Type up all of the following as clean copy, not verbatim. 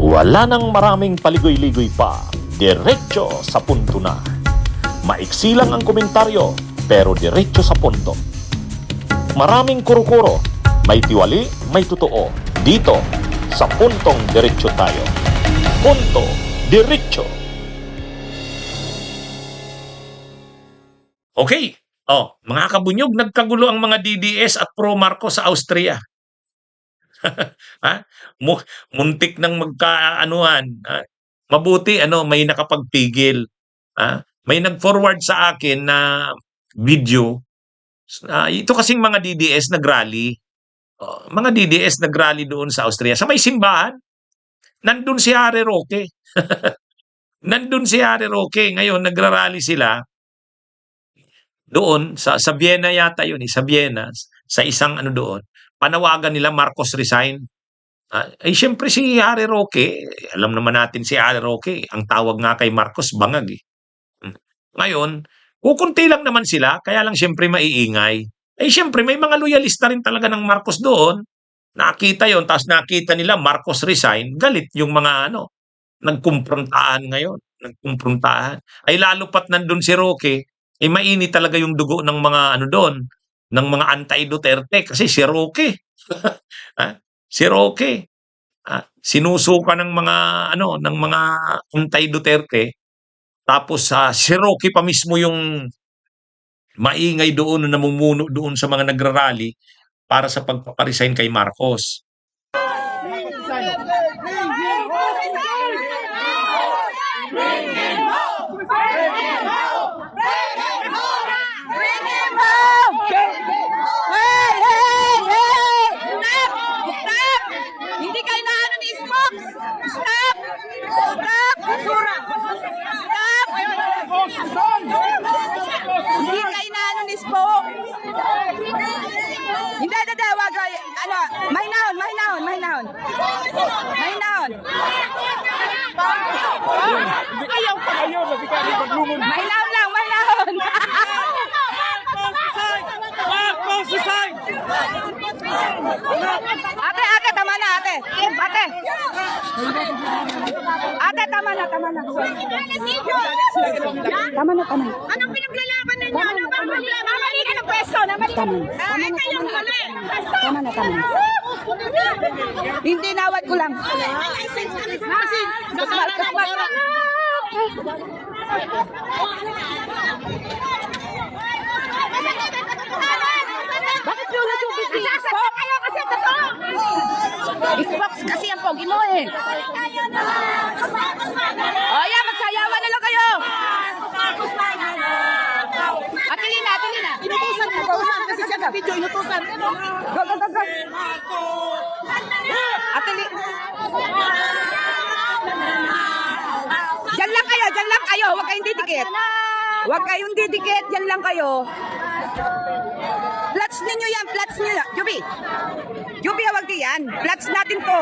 Wala nang maraming paligoy-ligoy pa, diretso sa punto na. Maiksi lang ang komentaryo, pero diretso sa punto. Maraming kuro-kuro, may tiwali, may totoo. Dito, sa puntong diretso tayo. Punto, diretso. Okay, mga kabunyog, nagkagulo ang mga DDS at pro-Marcos sa Austria. Ha? Muntik nang magkaanuhan. Mabuti may nakapagpigil. May nag-forward sa akin na video. Ito kasing mga DDS nag-rally. Mga DDS nag-rally doon sa Austria. Sa may simbahan, nandun si Harry Roque. Nandun si Harry Roque. Ngayon, nagra-rally sila doon sa Vienna yata yun, sa Vienna, sa isang doon. Panawagan nila Marcos resign. Siyempre si Harry Roque, alam naman natin si Harry Roque, ang tawag nga kay Marcos bangag eh. Ngayon, kukunti lang naman sila, kaya lang siyempre maiingay. Siyempre may mga loyalista rin talaga ng Marcos doon. Nakita yon, tapos nakita nila Marcos resign, galit yung mga nagkumprontahan ngayon. Nagkumprontahan. Lalo pat nandun si Roque, mainit talaga yung dugo ng mga doon, ng mga anti-Duterte kasi si Roque. Si Roque, sinusuka ng mga ng mga anti-Duterte. Tapos si Roque pa mismo yung maingay doon na namumuno doon sa mga nagrarally para sa pagpaparesign kay Marcos. Hindi kayo na ni Spock! Stop! Stop! Stop! Hindi kayo na ni Spock! Hindi, wag kayo. Mahinahon. Mahinahon. Mahinahon lang, mahinahon. Ate, tama na, ate. Ate, tama na. Tama na. Anong pinaglalaban ninyo? Anong problema? Mali ka ng pwesto. Kayong mali. Tama na. Hindi, nawad ko lang. Bakit yung natubig si Spock? Kayo kasi totoo. Spock kasi ang pogi mo eh. Magsayawan na lang kayo. Atilina. Inutusan kasi siya sa video, inutusan. Go. Atilina. Diyan lang kayo. Huwag kayong didikit. Diyan lang kayo. Flats ninyo yan. Juby, huwag di yan. Flats natin to.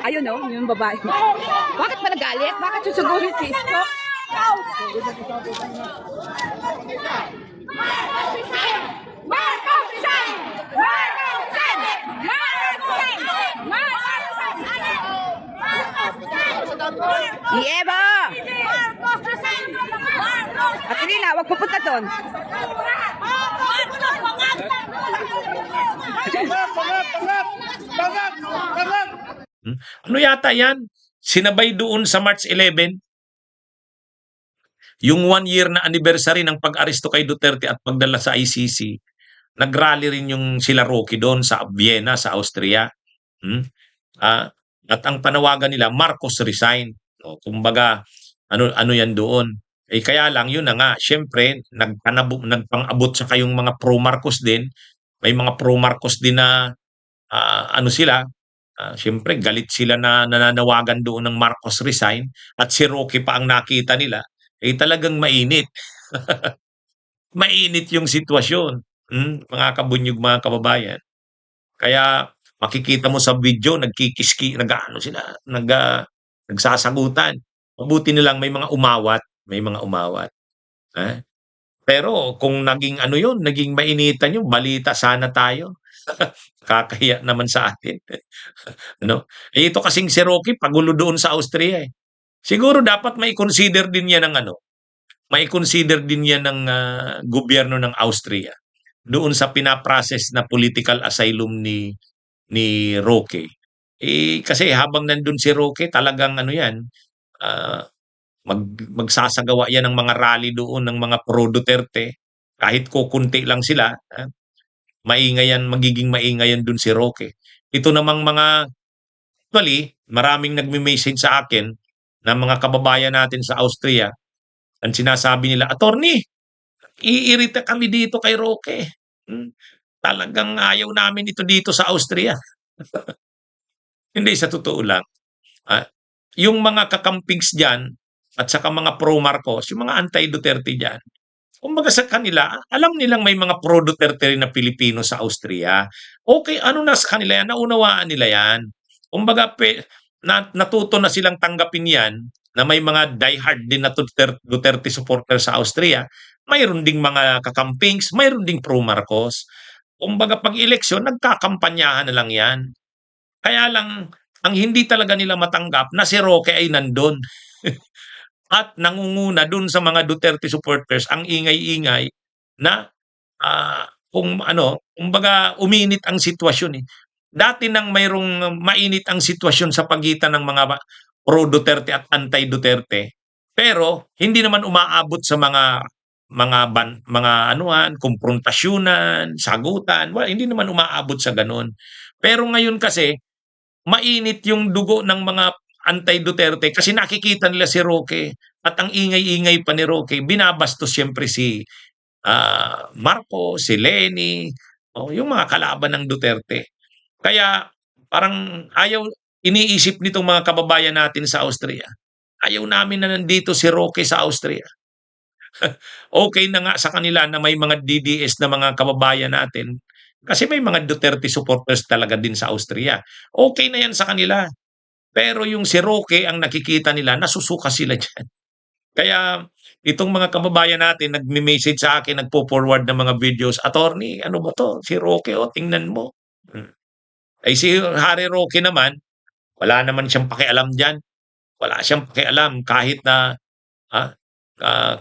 Ayun yung babae. Bakit ba nagalit? Bakit susugurin si Spock? Ieva! Atilina, huwag pupunta doon. Ano yata yan? Sinabay doon sa March 11, yung 1 year na anniversary ng pag-aresto kay Duterte at pagdala sa ICC, nag-rally rin yung sila Roque doon sa Vienna, sa Austria. At ang panawagan nila, Marcos resign. Kumbaga, ano yan doon. Kaya lang, yun na nga, syempre, nagpang-abot sa kayong mga pro-Marcos din. May mga pro-Marcos din na, sila, syempre, galit sila na nananawagan doon ng Marcos resign. At si Roque pa ang nakita nila. Talagang mainit. Mainit yung sitwasyon. Mga kabunyog, mga kababayan. Kaya, makikita mo sa video, sila, nagsasagutan. Mabuti nilang may mga umawat. Pero kung naging naging mainitan yung balita sana tayo. Kakahiya naman sa atin. Ano? Eh, ito kasing si Roque pagulo doon sa Austria, eh. Siguro dapat mai-consider din 'yan ng ano, mai-consider din 'yan ng, gobyerno ng Austria doon sa pina-process na political asylum ni Roque. Eh, kasi habang nandun si Roque talagang ano 'yan, ah, magsasagawa 'yan ng mga rally doon ng mga pro Duterte. Kahit kokonti lang sila, maingay 'yan, magiging maingay 'yan dun si Roque. Ito namang mga actually, maraming nagme-message sa akin na mga kababayan natin sa Austria, ang sinasabi nila, "Attorney, iirita kami dito kay Roque. Talagang ayaw namin ito dito sa Austria." Hindi, sa totoo lang, ah, yung mga kakampigs diyan at saka mga pro Marcos, yung mga anti-Duterte diyan, kumbaga sa kanila, alam nilang may mga pro Duterte rin na Pilipino sa Austria. Okay, ano na sa kanila yan, naunawaan nila yan. Kumbaga, natuto na silang tanggapin yan na may mga diehard din na Duterte supporter sa Austria. Mayroon ding mga kakampings, mayroon ding pro Marcos. Kumbaga, pag eleksyon, nagkakampanyahan na lang yan. Kaya lang, ang hindi talaga nila matanggap na si Roque ay nandun. At nangunguna dun sa mga Duterte supporters ang ingay-ingay na, kung ano, kumbaga uminit ang sitwasyon, eh. Dati nang mayroong mainit ang sitwasyon sa pagitan ng mga pro Duterte at anti-Duterte, pero hindi naman umaabot sa mga anuhan, kumprontasyonan, sagutan, hindi naman umaabot sa gano'n. Pero ngayon kasi mainit yung dugo ng mga anti-Duterte kasi nakikita nila si Roque at ang ingay-ingay pa ni Roque, binabastos siyempre si Marcos, si Leni, o yung mga kalaban ng Duterte. Kaya parang iniisip nitong mga kababayan natin sa Austria, ayaw namin na nandito si Roque sa Austria. Okay na nga sa kanila na may mga DDS na mga kababayan natin kasi may mga Duterte supporters talaga din sa Austria. Okay na yan sa kanila. Pero yung si Roque ang nakikita nila, nasusuka sila diyan. Kaya itong mga kababayan natin nagme-message sa akin, nagpo-forward ng mga videos, "Attorney, ano ba 'to? Si Roque, oh, tingnan mo." Eh, si Harry Roque naman, wala naman siyang pakialam diyan. Wala siyang pakialam kahit na, ah,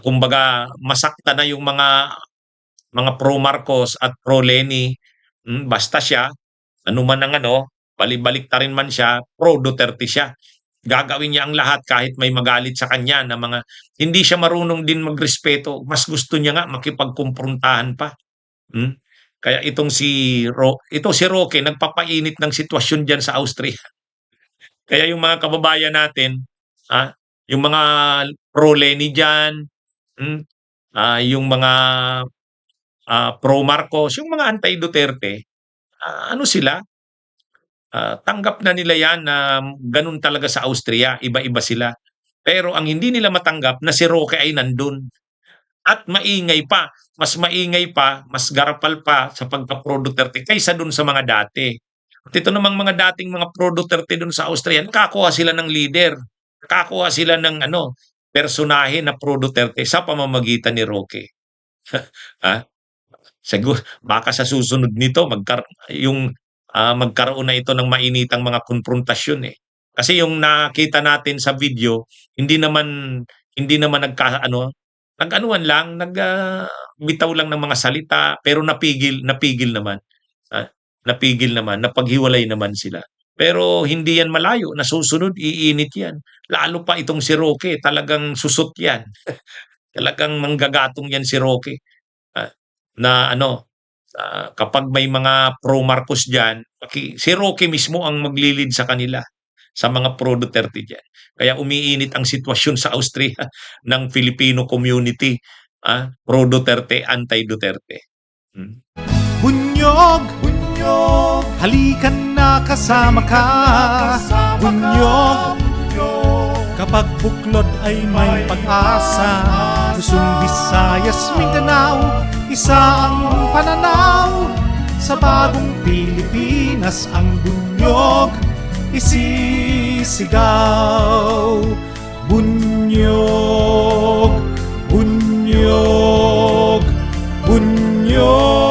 kumbaga masakta na yung mga pro Marcos at pro Leni, basta siya, ano man ang ano, bali-baliktarin man siya, pro Duterte siya. Gagawin niya ang lahat kahit may magalit sa kanya na mga hindi siya marunong din magrespeto, mas gusto niya nga makipagkumprontahan pa. Hmm. Kaya ito si Roque nagpapainit ng sitwasyon diyan sa Austria. Kaya yung mga kababayan natin, yung mga pro Leni diyan, yung mga, pro Marcos, yung mga anti-Duterte, ano sila, tanggap na nila 'yan na gano'n talaga sa Austria, iba-iba sila. Pero ang hindi nila matanggap na si Roque ay nandun at mas maingay pa, mas garapal pa sa pagka-pro Duterte kaysa dun sa mga dati. At ito namang mga dating mga pro Duterte dun sa Austria, nakakuha sila ng leader, nakakuha sila ng ano, personahe na pro Duterte sa pamamagitan ni Roque. Ah, baka sa susunod nito magkaroon na ito ng mainitang mga konfrontasyon, eh. Kasi yung nakita natin sa video, hindi naman nag-anuhan lang, bitaw lang ng mga salita pero napigil naman, napaghiwalay naman sila. Pero hindi yan malayo, nasusunod, iinit yan. Lalo pa itong si Roque, talagang susot yan. Talagang manggagatong yan si Roque. Na ano, kapag may mga pro Marcos diyan, si Roque mismo ang magli-lead sa kanila, sa mga pro Duterte diyan. Kaya umiinit ang sitwasyon sa Austria ng Filipino community, pro Duterte, anti-Duterte. Bunyog, bunyog, halikan na kasama ka. Bunyog, kapag buklod ay may pag-asa. Luzon, Visayas, Mindanao, isa ang pananaw. Sa bagong Pilipinas ang bunyog isisigaw. Bunyog, bunyog, bunyog.